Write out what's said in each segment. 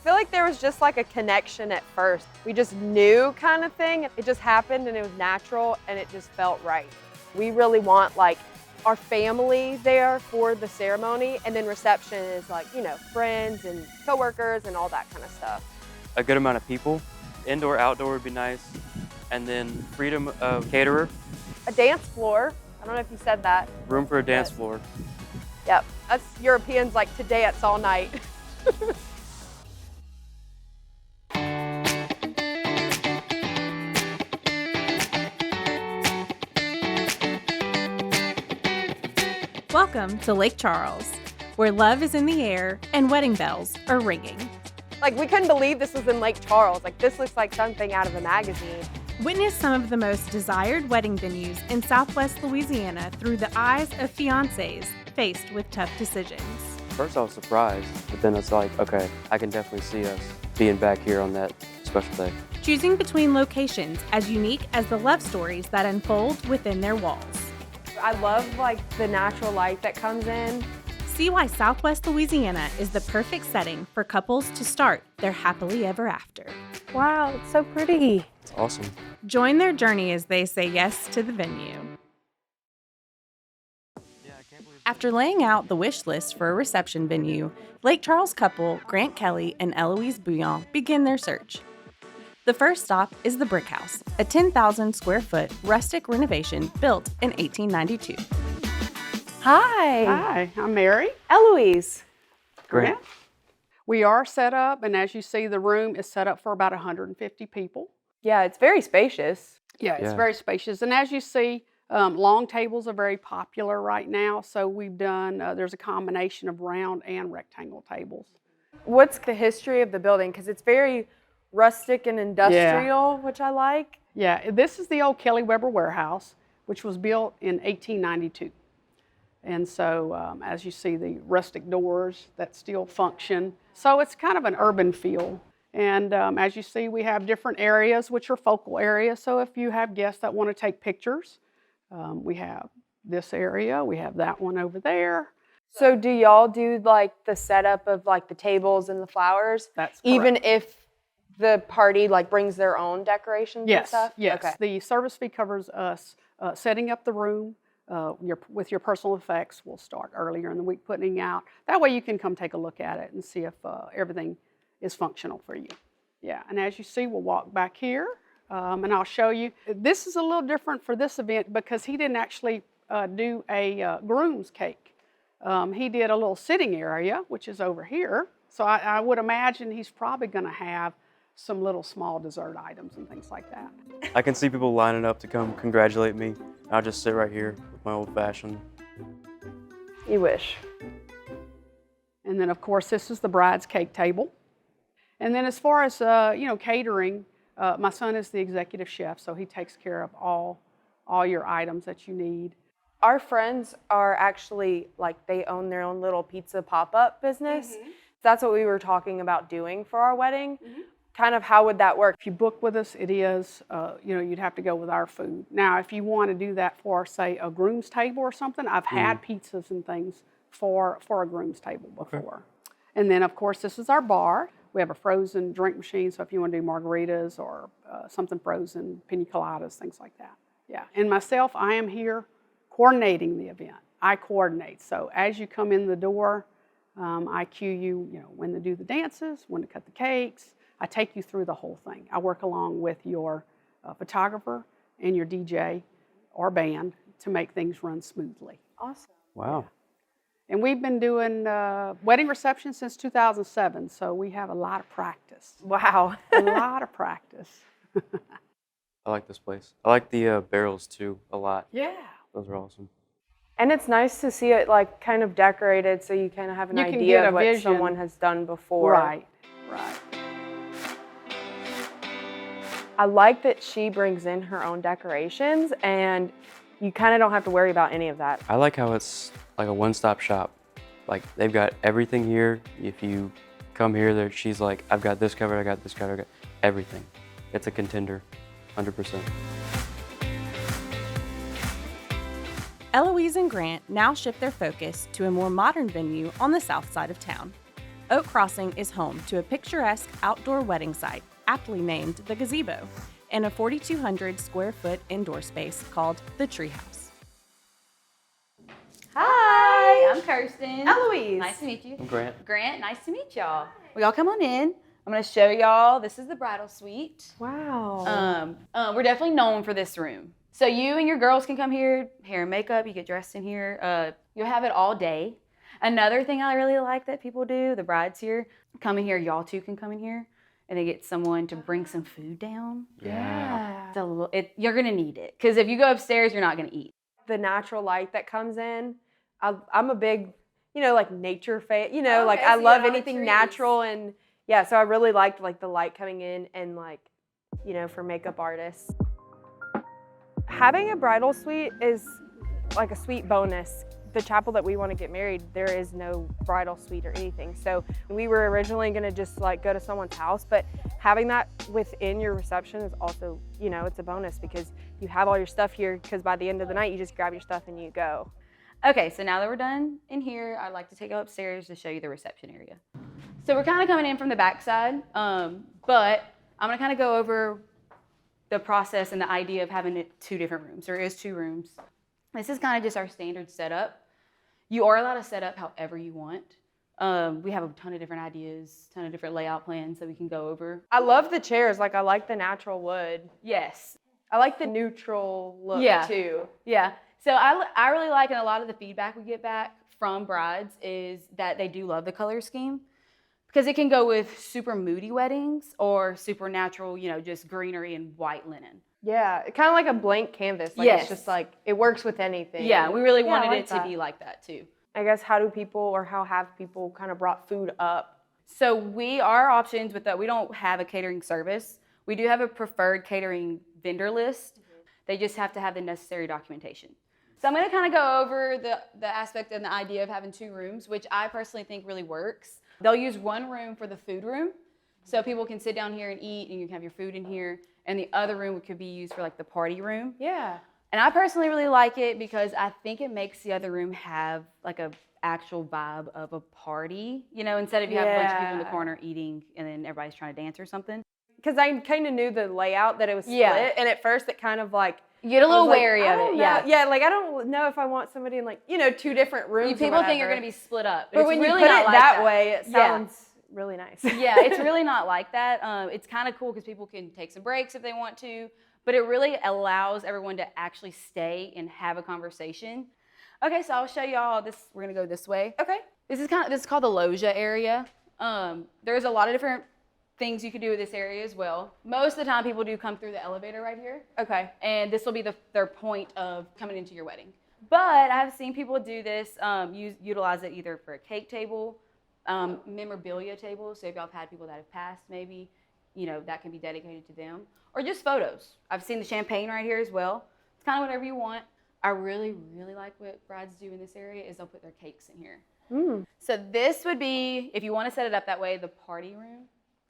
feel like there was just like a connection at first. We just knew kind of thing. It just happened and it was natural and it just felt right. We really want like our family there for the ceremony, and then reception is like, you know, friends and coworkers and all that kind of stuff. A good amount of people. Indoor, outdoor would be nice. And then freedom of caterer. A dance floor. I don't know if you said that. Room for a dance floor. Yep, us Europeans like to dance all night. Welcome to Lake Charles, where love is in the air and wedding bells are ringing. Like, we couldn't believe this was in Lake Charles. Like, this looks like something out of a magazine. Witness some of the most desired wedding venues in Southwest Louisiana through the eyes of fiancés faced with tough decisions. First I was surprised, but then it's like, okay, I can definitely see us being back here on that special day. Choosing between locations as unique as the love stories that unfold within their walls. I love like the natural light that comes in. See why Southwest Louisiana is the perfect setting for couples to start their happily ever after. Wow, it's so pretty. It's awesome. Join their journey as they say yes to the venue. After laying out the wish list for a reception venue, Lake Charles couple Grant Kelly and Eloise Bouillon begin their search. The first stop is the BrickHouse, a 10,000 square foot rustic renovation built in 1892. Hi. Hi, I'm Mary. Eloise. Grant. We are set up, and as you see, the room is set up for about 150 people. Yeah, it's very spacious. Yeah, it's Yeah. very spacious. And as you see, long tables are very popular right now. So we've done, there's a combination of round and rectangle tables. What's the history of the building? Because it's very rustic and industrial, which I like. Yeah, this is the old Kelly Weber warehouse, which was built in 1892. And so as you see, the rustic doors that still function. So it's kind of an urban feel. And as you see, we have different areas, which are focal areas. So if you have guests that want to take pictures, we have this area, we have that one over there. So do y'all do like the setup of like the tables and the flowers? That's correct. Even if the party like brings their own decorations and stuff? Yes. Okay. The service fee covers us setting up the room with your personal effects. We'll start earlier in the week putting out. That way you can come take a look at it and see if everything is functional for you. Yeah, and as you see, we'll walk back here and I'll show you. This is a little different for this event because he didn't actually do a groom's cake. He did a little sitting area, which is over here. So I would imagine he's probably going to have some little small dessert items and things like that. I can see people lining up to come congratulate me. I'll just sit right here with my old fashioned. You wish. And then of course, this is the bride's cake table. And then as far as, catering, my son is the executive chef, so he takes care of all your items that you need. Our friends are actually like, they own their own little pizza pop-up business. Mm-hmm. That's what we were talking about doing for our wedding. Mm-hmm. Kind of how would that work? If you book with us, it is, you'd have to go with our food. Now, if you want to do that for, say, a groom's table or something, I've had pizzas and things for a groom's table before. Okay. And then, of course, this is our bar. We have a frozen drink machine, so if you want to do margaritas or something frozen, pina coladas, things like that. Yeah, and myself, I am here coordinating the event. I coordinate. So as you come in the door, I cue you, when to do the dances, when to cut the cakes. I take you through the whole thing. I work along with your photographer and your DJ or band to make things run smoothly. Awesome. Wow. Yeah. And we've been doing wedding receptions since 2007, so we have a lot of practice. Wow. A lot of practice. I like this place. I like the barrels too a lot. Yeah. Those are awesome. And it's nice to see it like kind of decorated so you kind of have an idea of what vision. someone has done before. Right. I like that she brings in her own decorations and you kind of don't have to worry about any of that. I like how it's like a one-stop shop. Like they've got everything here. If you come here, she's like, I've got this covered, I got this covered, I got everything. It's a contender, 100%. Eloise and Grant now shift their focus to a more modern venue on the south side of town. Oak Crossing is home to a picturesque outdoor wedding site, aptly named the Gazebo, and a 4,200 square foot indoor space called the Treehouse. Hi, I'm Kirsten. Eloise. Nice to meet you. I'm Grant. Grant, nice to meet y'all. Well, y'all come on in. I'm gonna show y'all, this is the bridal suite. Wow. We're definitely known for this room. So you and your girls can come here, hair and makeup, you get dressed in here. You'll have it all day. Another thing I really like that people do, the brides here, come in here, y'all two can come in here, and they get someone to bring some food down. Yeah. You're gonna need it, because if you go upstairs, you're not gonna eat. The natural light that comes in, I'm a big, like nature fan. Like I so you love got all the anything trees. natural, and yeah, so I really liked like the light coming in and like, for makeup artists. Having a bridal suite is like a sweet bonus. The chapel that we want to get married, there is no bridal suite or anything. So we were originally going to just like go to someone's house, but having that within your reception is also, it's a bonus because you have all your stuff here, because by the end of the night, you just grab your stuff and you go. Okay, so now that we're done in here, I'd like to take you upstairs to show you the reception area. So we're kind of coming in from the back side, but I'm gonna kind of go over the process and the idea of having it 2 different rooms. There is 2 rooms. This is kind of just our standard setup. You are allowed to set up however you want. We have a ton of different ideas, ton of different layout plans that we can go over. I love the chairs. Like I like the natural wood. Yes. I like the neutral look too. Yeah. So I really like, and a lot of the feedback we get back from brides is that they do love the color scheme, because it can go with super moody weddings or super natural, just greenery and white linen. Yeah, kind of like a blank canvas. Like Yes. It's just like, it works with anything. Yeah, we really I wanted like it to that. be like that too. I guess how have people kind of brought food up? So our options with that, we don't have a catering service. We do have a preferred catering vendor list. They just have to have the necessary documentation. So I'm going to kind of go over the aspect and the idea of having 2 rooms, which I personally think really works. They'll use 1 room for the food room, so people can sit down here and eat, and you can have your food in here. And the other room could be used for like the party room. Yeah. And I personally really like it because I think it makes the other room have like a actual vibe of a party, instead of you have a bunch of people in the corner eating and then everybody's trying to dance or something. Because I kind of knew the layout that it was split, Yeah. and at first it kind of like, You get a little I was like, wary I of don't it, know. yeah. Yeah, like I don't know if I want somebody in like, 2 different rooms. or People think you're whatever. going to be split up. But it's when really you put not it like that way, it Yeah. sounds really nice. Yeah, it's really not like that. It's kind of cool because people can take some breaks if they want to, but it really allows everyone to actually stay and have a conversation. Okay, so I'll show y'all this. We're gonna go this way. Okay. This is called the loggia area. There's a lot of different things you can do with this area as well. Most of the time, people do come through the elevator right here, Okay. and this will be their point of coming into your wedding. But I've seen people do this, utilize it either for a cake table, memorabilia table. So if y'all have had people that have passed, maybe, that can be dedicated to them, or just photos. I've seen the champagne right here as well. It's kind of whatever you want. I really, really like what brides do in this area is they'll put their cakes in here. So this would be, if you want to set it up that way, the party room,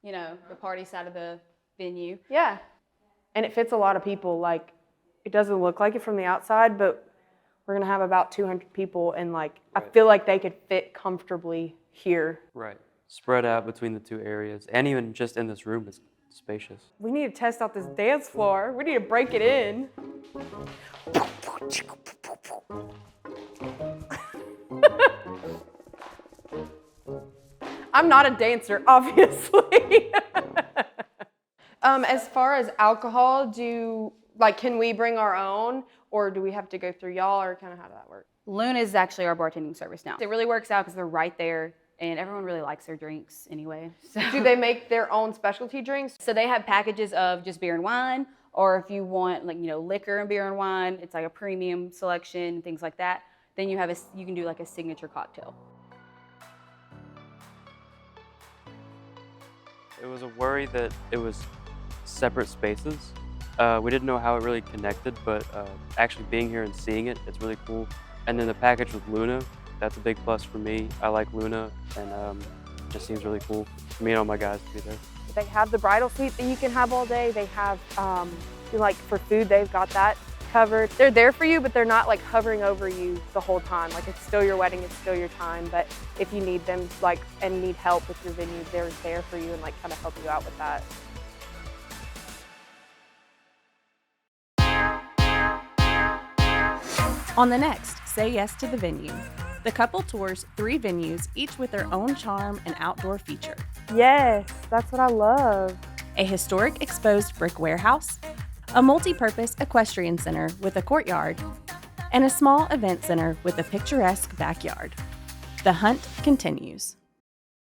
the party side of the venue. Yeah. And it fits a lot of people. Like, it doesn't look like it from the outside, but we're going to have about 200 people, and like, I feel like they could fit comfortably here. Right. Spread out between the 2 areas, and even just in this room, it's spacious. We need to test out this dance floor. We need to break it in. I'm not a dancer, obviously. As far as alcohol, can we bring our own, or do we have to go through y'all, or kind of how does that work? Luna is actually our bartending service now. It really works out because they're right there, and everyone really likes their drinks anyway. So. Do they make their own specialty drinks? So they have packages of just beer and wine, or if you want liquor and beer and wine, it's like a premium selection, things like that. Then you can do like a signature cocktail. It was a worry that it was separate spaces. We didn't know how it really connected, but actually being here and seeing it, it's really cool. And then the package with Luna, that's a big plus for me. I like Luna, and it just seems really cool for me and all my guys to be there. They have the bridal suite that you can have all day. They have, like for food, they've got that. covered. They're there for you, but they're not like hovering over you the whole time. Like it's still your wedding, it's still your time, but if you need them like and need help with your venue, they're there for you and like kind of help you out with that. On the next Say Yes to the Venue, the couple tours 3 venues, each with their own charm and outdoor feature. Yes, that's what I love. A historic exposed brick warehouse, a multi-purpose equestrian center with a courtyard, and a small event center with a picturesque backyard. The hunt continues.